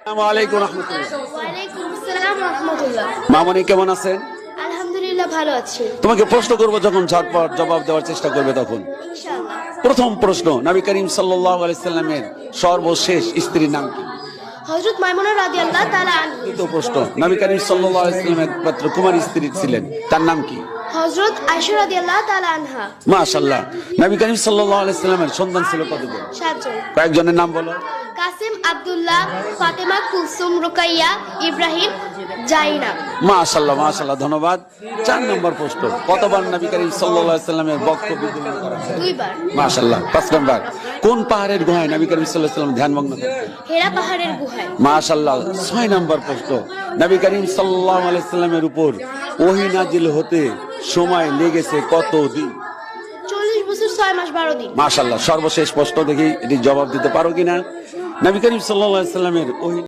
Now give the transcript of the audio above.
আসসালামু আলাইকুম রাহমাতুল্লাহ। ওয়ালাইকুম আসসালাম রাহমাতুল্লাহ। মামনি কেমন আছেন? আলহামদুলিল্লাহ ভালো আছি তোমাকে প্রশ্ন করব, যখন ঝটপট জবাব দেওয়ার চেষ্টা করবে তখন। ইনশাআল্লাহ। প্রথম প্রশ্ন, নবী করিম সাল্লাল্লাহু আলাইহি সাল্লামের সর্বশেষ স্ত্রীর নাম কি? হযরত মাইমুনা রাদিয়াল্লাহু তাআলা আনহা। দ্বিতীয় প্রশ্ন, নবী করিম সাল্লাল্লাহু আলাইহি সাল্লামের একমাত্র কুমারী স্ত্রী ছিলেন, তার নাম কি? হযরত আয়েশা রাদিয়াল্লাহু তাআলা আনহা। মাশাআল্লাহ। নবী করিম সাল্লাল্লাহু আলাইহি সাল্লামের সন্তান ছিল কতজন? 7 জন। কয়েকজনের নাম বলো। কাসিম, আব্দুল্লাহ, ফাতেমা, কুলসুম, রুকাইয়া, ইব্রাহিম, জাইনাব। মাশাআল্লাহ মাশাআল্লাহ, ধন্যবাদ। 4 নম্বর প্রশ্ন, কতবার নবী করিম সাল্লাল্লাহু আলাইহি সাল্লামের বক্তব্য বিবরণ করা হয়? 2 বার। মাশাআল্লাহ। 5 নম্বর, কোন পাহাড়ের গুহায় নবী করিম সাল্লাল্লাহু আলাইহি সাল্লাম ধ্যানমগ্ন থাকতেন? হেরা পাহাড়ের গুহায়। মাশাআল্লাহ। 6 নম্বর প্রশ্ন, নবী করিম সাল্লাল্লাহু আলাইহি সাল্লামের উপর ওহী নাজিল হতে সময় লেগেছে কত দিন? 40 বছর 6 মাস 12 দিন। মাশাআল্লাহ। সর্বশেষ প্রশ্ন, দেখি এটি জবাব দিতে পারো কিনা। নবী করিম সাল্লাল্লাহু আলাইহি সাল্লামের ওহী